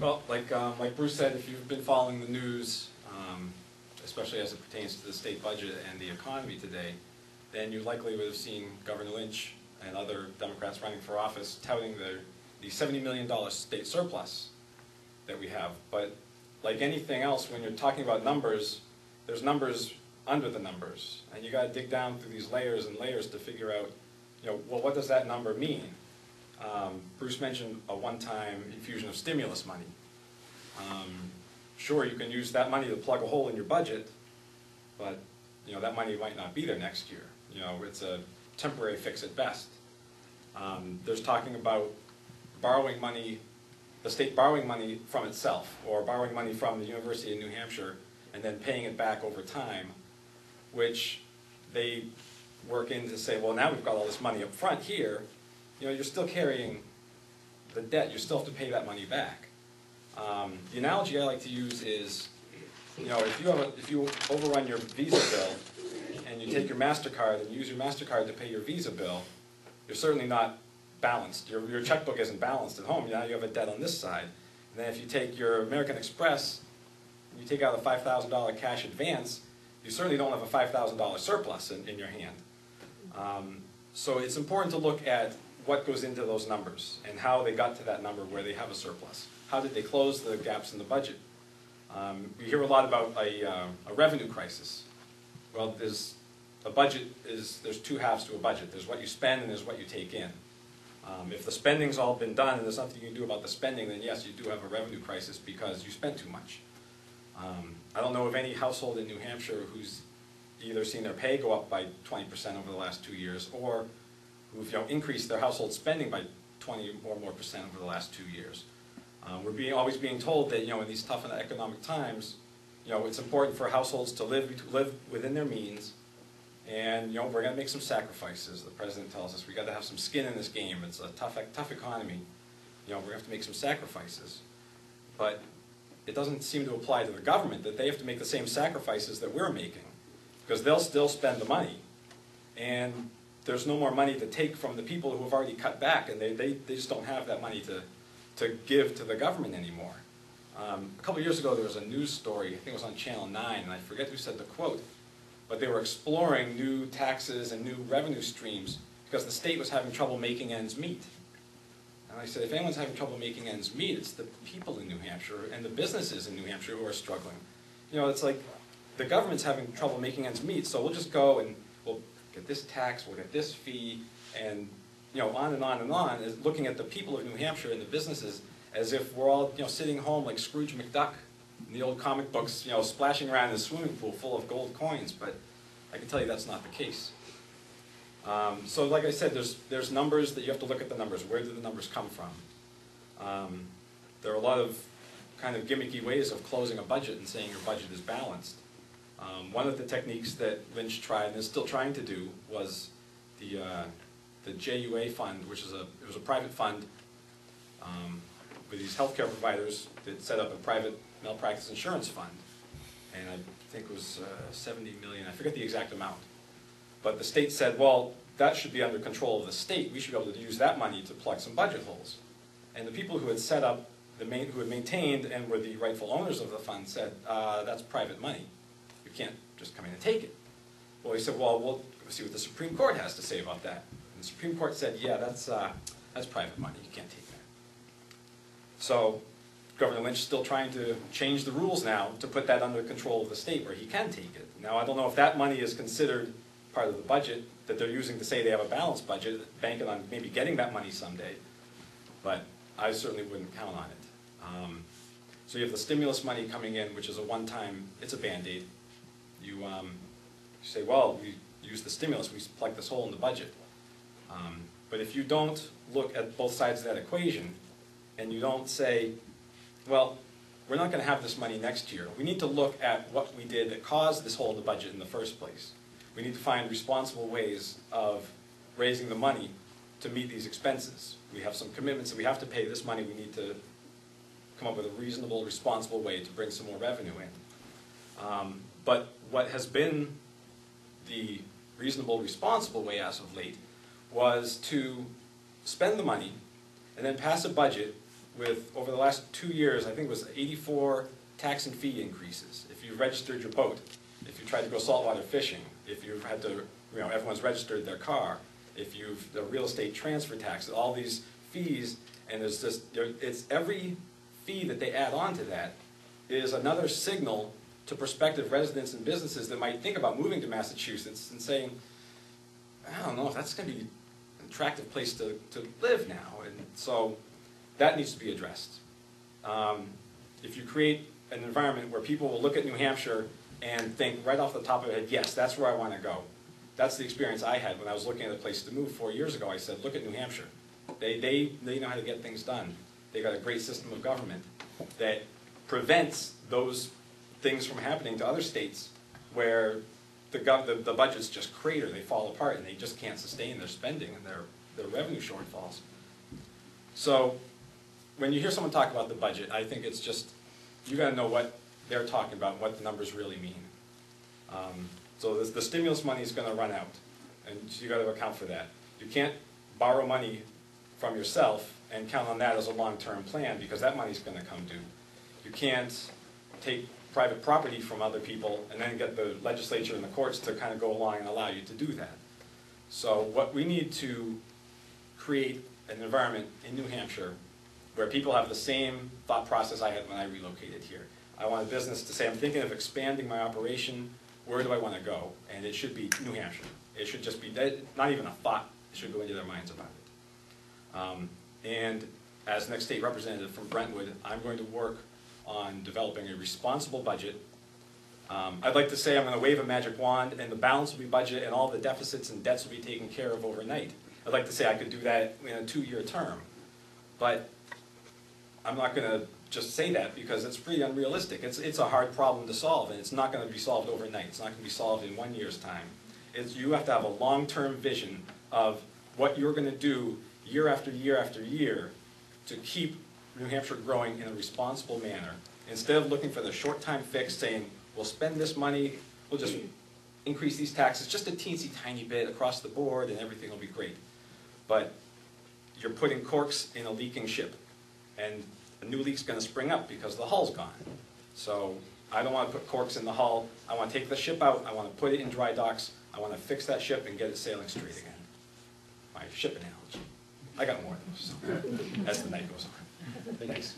Well, like Bruce said, if you've been following the news, especially as it pertains to the state budget and the economy today, then you likely would have seen Governor Lynch and other Democrats running for office touting the $70 million state surplus that we have. But like anything else, when you're talking about numbers, there's numbers under the numbers, and you got to dig down through these layers and layers to figure out, well, what does that number mean? Bruce mentioned a one-time infusion of stimulus money. Sure, you can use that money to plug a hole in your budget, but that money might not be there next year. It's a temporary fix at best. There's talking about borrowing money, the state borrowing money from itself, or borrowing money from the University of New Hampshire and then paying it back over time, which they work in to say, well, now we've got all this money up front here, you're still carrying the debt, you still have to pay that money back. The analogy I like to use is, if you overrun your Visa bill and you take your MasterCard and use your MasterCard to pay your Visa bill, you're certainly not balanced. Your checkbook isn't balanced at home. Now you have a debt on this side. And then if you take your American Express, and you take out a $5,000 cash advance, you certainly don't have a $5,000 surplus in your hand. So it's important to look at what goes into those numbers and how they got to that number where they have a surplus. How did they close the gaps in the budget? We hear a lot about a revenue crisis. Well, there's two halves to a budget. There's what you spend and there's what you take in. If the spending's all been done and there's nothing you can do about the spending, then yes, you do have a revenue crisis because you spent too much. I don't know of any household in New Hampshire who's either seen their pay go up by 20% over the last 2 years, or who've increased their household spending by 20 or more % over the last 2 years. We're always being told that in these tough economic times, it's important for households to live within their means, and we're going to make some sacrifices. The president tells us we got to have some skin in this game. It's a tough economy. We're going to have to make some sacrifices, but it doesn't seem to apply to the government that they have to make the same sacrifices that we're making, because they'll still spend the money, and there's no more money to take from the people who have already cut back, and they just don't have that money to give to the government anymore. A couple of years ago, there was a news story, I think it was on Channel 9, and I forget who said the quote, but they were exploring new taxes and new revenue streams because the state was having trouble making ends meet. And I said, if anyone's having trouble making ends meet, it's the people in New Hampshire and the businesses in New Hampshire who are struggling. It's like the government's having trouble making ends meet, so we'll just go and we'll get this tax, we'll get this fee, and on and on and on, is looking at the people of New Hampshire and the businesses as if we're all sitting home like Scrooge McDuck in the old comic books, splashing around in a swimming pool full of gold coins. But I can tell you that's not the case. So like I said, there's numbers that you have to look at the numbers. Where do the numbers come from? There are a lot of kind of gimmicky ways of closing a budget and saying your budget is balanced. One of the techniques that Lynch tried and is still trying to do was the JUA fund, which is it was a private fund with these healthcare providers that set up a private malpractice insurance fund, and I think it was 70 million. I forget the exact amount, but the state said, well, that should be under control of the state. We should be able to use that money to plug some budget holes. And the people who had set up who had maintained and were the rightful owners of the fund said, that's private money. You can't just come in and take it. Well, he said, well, we'll see what the Supreme Court has to say about that. And the Supreme Court said, yeah, that's private money. You can't take that. So Governor Lynch is still trying to change the rules now to put that under control of the state where he can take it. Now, I don't know if that money is considered part of the budget that they're using to say they have a balanced budget, banking on maybe getting that money someday, but I certainly wouldn't count on it. So you have the stimulus money coming in, which is a one-time, it's a Band-Aid. You say, well, we use the stimulus, we plug this hole in the budget. But if you don't look at both sides of that equation, and you don't say, well, we're not going to have this money next year. We need to look at what we did that caused this hole in the budget in the first place. We need to find responsible ways of raising the money to meet these expenses. We have some commitments that we have to pay this money. We need to come up with a reasonable, responsible way to bring some more revenue in. But what has been the reasonable, responsible way as of late was to spend the money and then pass a budget with, over the last 2 years, I think it was 84 tax and fee increases. If you registered your boat, if you tried to go saltwater fishing, if you've had to, everyone's registered their car, if you've, the real estate transfer tax, all these fees, and there's just, it's every fee that they add on to that is another signal to prospective residents and businesses that might think about moving to Massachusetts and saying, I don't know if that's going to be an attractive place to live now. And so that needs to be addressed. If you create an environment where people will look at New Hampshire and think right off the top of their head, yes, that's where I want to go. That's the experience I had when I was looking at a place to move 4 years ago. I said, look at New Hampshire. They know how to get things done. They've got a great system of government that prevents those things from happening to other states where the budgets just crater, they fall apart, and they just can't sustain their spending and their revenue shortfalls. So when you hear someone talk about the budget, I think it's just, you got to know what they're talking about and what the numbers really mean. So the stimulus money is going to run out, and you got to account for that. You can't borrow money from yourself and count on that as a long-term plan, because that money's going to come due. You can't take private property from other people and then get the legislature and the courts to kind of go along and allow you to do that. So what we need to create an environment in New Hampshire where people have the same thought process I had when I relocated here. I want a business to say, I'm thinking of expanding my operation, where do I want to go? And it should be New Hampshire. It should just be, not even a thought, it should go into their minds about it. And as next state representative from Brentwood, I'm going to work on developing a responsible budget. I'd like to say I'm going to wave a magic wand and the balance will be budget and all the deficits and debts will be taken care of overnight. I'd like to say I could do that in a 2-year term. But I'm not going to just say that because it's pretty unrealistic. It's a hard problem to solve, and it's not going to be solved overnight. It's not going to be solved in 1 year's time. You have to have a long-term vision of what you're going to do year after year after year to keep New Hampshire growing in a responsible manner. Instead of looking for the short-time fix, saying, we'll spend this money, we'll just increase these taxes just a teensy tiny bit across the board and everything will be great. But you're putting corks in a leaking ship, and a new leak's going to spring up because the hull's gone. So I don't want to put corks in the hull. I want to take the ship out, I want to put it in dry docks, I want to fix that ship and get it sailing straight again. My ship analogy. I got more of those, so, as the night goes on. Thanks.